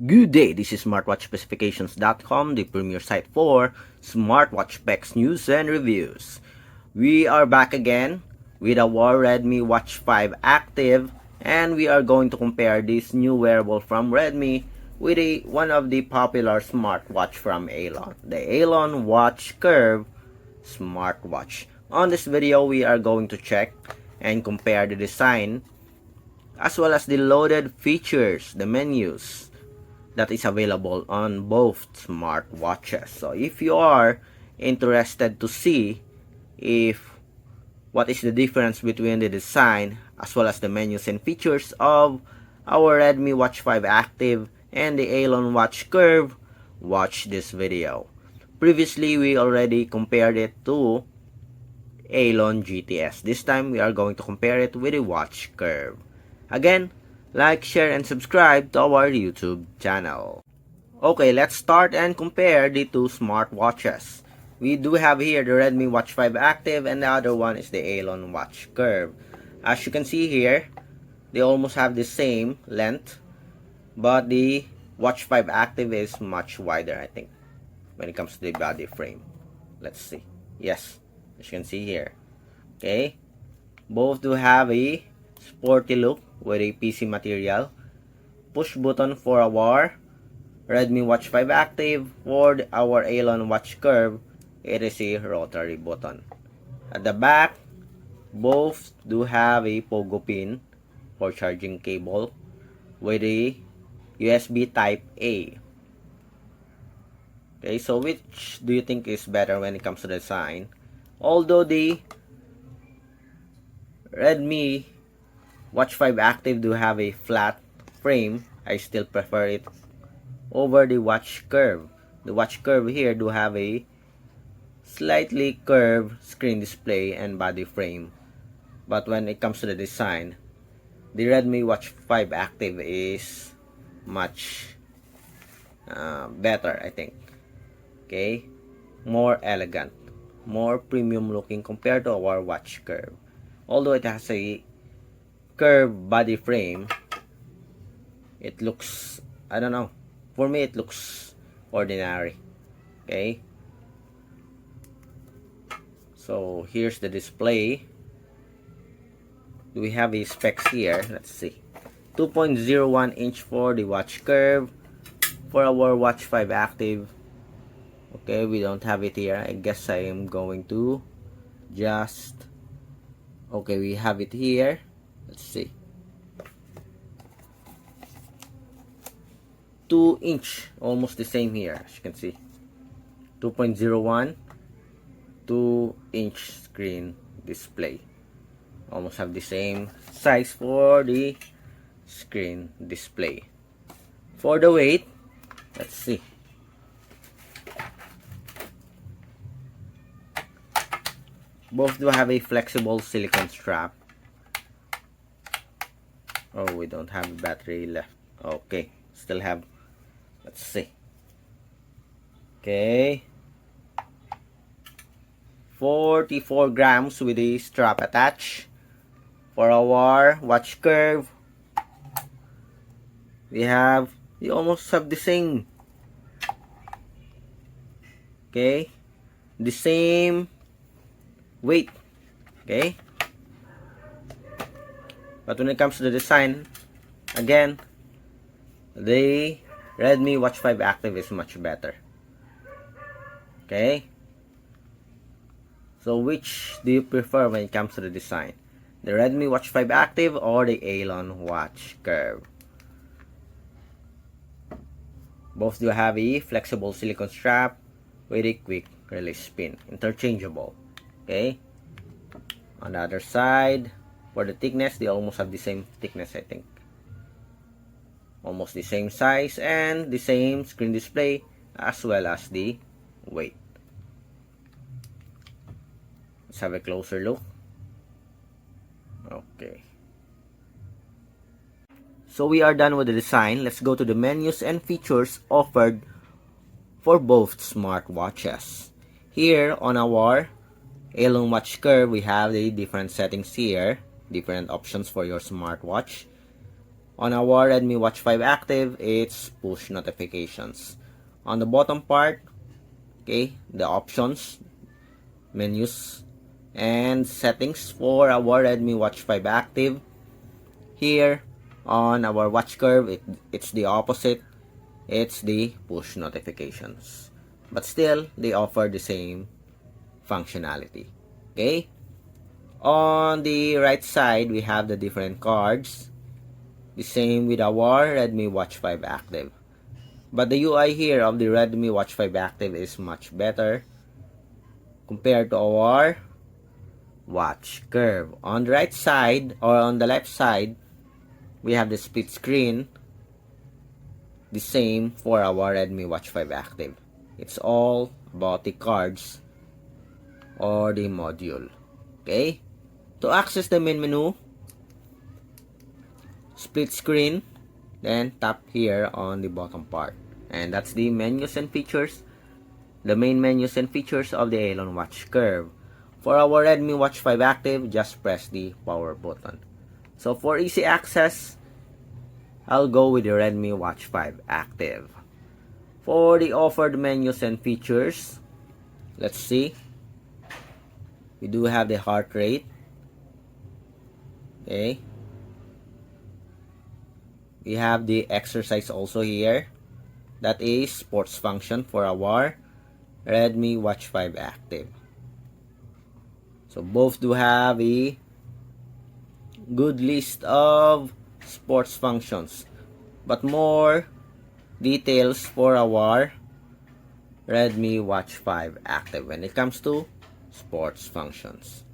Good day, this is smartwatchspecifications.com, the premier site for smartwatch specs, news, and reviews. We are back again with our Redmi Watch 5 Active, and we are going to compare this new wearable from Redmi with one of the popular smartwatch from AOLON, the AOLON Watch Curve smartwatch. On this video, we are going to check and compare the design as well as the loaded features, the menus that is available on both smartwatches. So if you are interested to see what is the difference between the design as well as the menus and features of our Redmi Watch 5 Active and the AOLON Watch Curve, watch this video. Previously, we already compared it to AOLON GTS. This time, we are going to compare it with the Watch Curve. Again, like, share, and subscribe to our YouTube channel. Okay, let's start and compare the two smartwatches. We do have here the Redmi Watch 5 Active and the other one is the AOLON Watch Curve. As you can see here, they almost have the same length, but the Watch 5 Active is much wider, I think, when it comes to the body frame. Let's see. Yes, as you can see here. Okay, both do have a sporty look with a PC material. Push button for our Redmi Watch 5 Active. For our AOLON Watch Curve, it is a rotary button. At the back, both do have a pogo pin for charging cable with a USB Type A. Okay, so which do you think is better when it comes to design? Although the Redmi Watch 5 Active do have a flat frame, I still prefer it over the Watch Curve. The Watch Curve here do have a slightly curved screen display and body frame. But when it comes to the design, the Redmi Watch 5 Active is much better, I think. Okay, more elegant, more premium looking compared to our Watch Curve. Although it has a curved body frame, it looks, I don't know, for me it looks ordinary. Okay, so here's the display. Do we have a specs here? Let's see. 2.01 inch for the Watch Curve. For our Watch 5 Active, okay, we don't have it here. I guess I am going to just, okay, we have it here. Let's see. 2 inch, almost the same here, as you can see. 2.01, 2 inch screen display. Almost have the same size for the screen display. For the weight, let's see. Both do have a flexible silicone strap. Oh, we don't have a battery left. Okay, still have. Let's see. Okay, 44 grams with the strap attached. For our Watch Curve, we almost have the same. Okay, the same weight. Okay, but when it comes to the design, again, the Redmi Watch 5 Active is much better. Okay, so which do you prefer when it comes to the design? The Redmi Watch 5 Active or the AOLON Watch Curve? Both do have a flexible silicone strap with a quick release pin, interchangeable. Okay, on the other side, for the thickness, they almost have the same thickness, I think. Almost the same size and the same screen display as well as the weight. Let's have a closer look. Okay. So we are done with the design. Let's go to the menus and features offered for both smartwatches. Here on our AOLON Watch Curve, we have the different settings here, different options for your smartwatch. On our Redmi Watch 5 Active, it's push notifications. On the bottom part, okay, the options, menus, and settings for our Redmi Watch 5 Active. Here, on our watch curve, it's the opposite. It's the push notifications. But still, they offer the same functionality. Okay? On the right side, we have the different cards. The same with our Redmi Watch 5 Active. But the UI here of the Redmi Watch 5 Active is much better compared to our watch curve. On the right side or on the left side, we have the split screen. The same for our Redmi Watch 5 Active. It's all about the cards or the module. Okay? To access the main menu, split screen, then tap here on the bottom part. And that's the menus and features, the main menus and features of the AOLON watch curve. For our Redmi Watch 5 Active, just press the power button. So for easy access, I'll go with the Redmi Watch 5 Active. For the offered menus and features, let's see. We do have the heart rate. Okay. We have the exercise also here. That is sports function for our Redmi Watch 5 Active. So both do have a good list of sports functions, but more details for our Redmi Watch 5 Active when it comes to sports functions.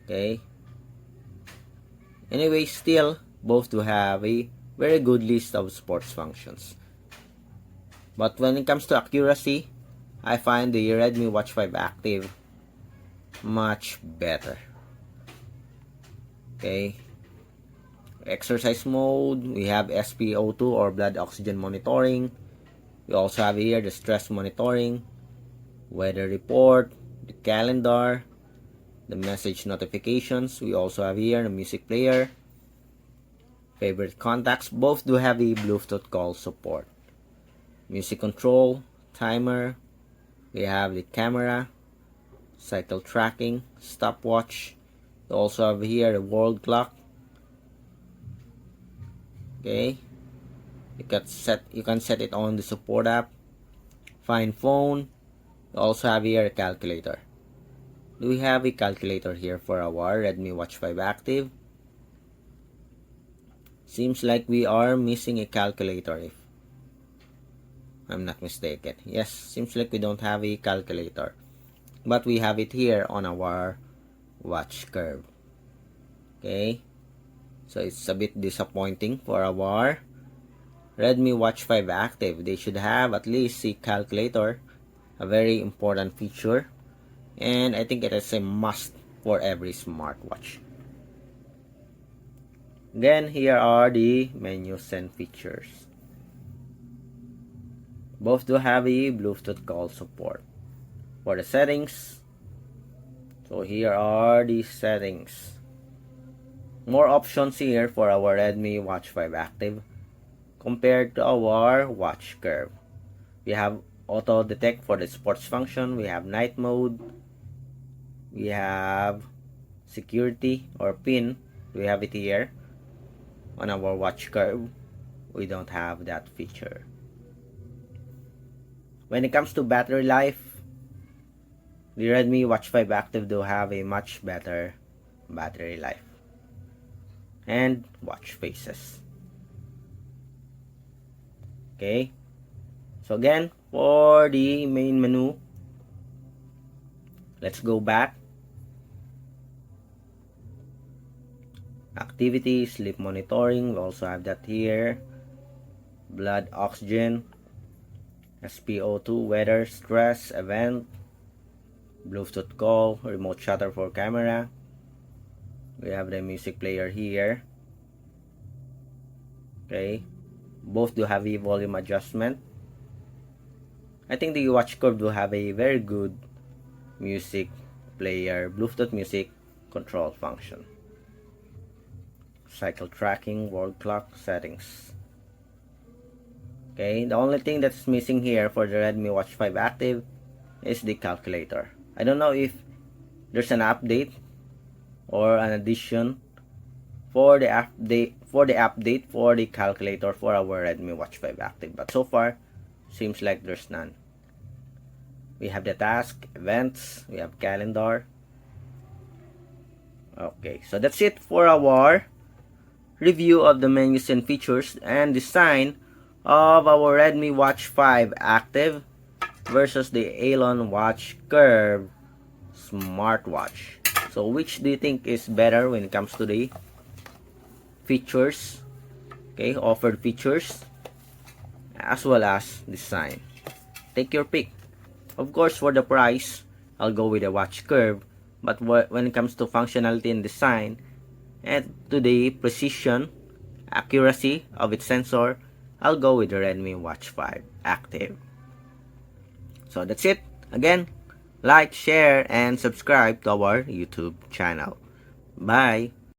Okay. Anyway, still both do have a very good list of sports functions. But when it comes to accuracy, I find the Redmi Watch 5 Active much better. Okay. Exercise mode, we have SpO2 or blood oxygen monitoring. We also have here the stress monitoring, weather report, the calendar, the message notifications. We also have here the music player, favorite contacts. Both do have a Bluetooth call support. Music control, timer. We have the camera, cycle tracking, stopwatch. We also have here the world clock. Okay, you can set it on the support app. Find phone. We also have here a calculator. Do we have a calculator here for our Redmi Watch 5 Active? Seems like we are missing a calculator if I'm not mistaken. Yes, seems like we don't have a calculator. But we have it here on our watch curve. Okay. So it's a bit disappointing for our Redmi Watch 5 Active. They should have at least a calculator, a very important feature. And I think it is a must for every smartwatch. Then here are the menus and features. Both do have a Bluetooth call support. For the settings, so here are the settings. More options here for our Redmi Watch 5 Active compared to our watch curve. We have auto detect for the sports function. We have night mode. We have security or pin. We have it here. On our watch curve, we don't have that feature. When it comes to battery life, the Redmi Watch 5 Active do have a much better battery life and watch faces. Okay, so again, for the main menu, let's go back. Activity, sleep monitoring, we also have that here. Blood oxygen, SpO2, weather, stress, event, Bluetooth call, remote shutter for camera. We have the music player here. Okay, both do have a volume adjustment. I think the watch curve do have a very good music player, Bluetooth music control function. cycle tracking, world clock, settings. Okay, the only thing that's missing here for the Redmi Watch 5 Active is the calculator. I don't know if there's an update or an addition for the update for the calculator for our Redmi Watch 5 Active, but so far seems like there's none. We have the task, events, we have calendar. Okay, so that's it for our review of the menus and features and design of our Redmi Watch 5 Active versus the AOLON Watch Curve smartwatch. So which do you think is better when it comes to the features, okay, offered features as well as design? Take your pick. Of course, for the price, I'll go with the Watch Curve, but when it comes to functionality and design and to the precision, accuracy of its sensor, I'll go with the Redmi Watch 5 Active. So that's it. Again, like, share, and subscribe to our YouTube channel. Bye!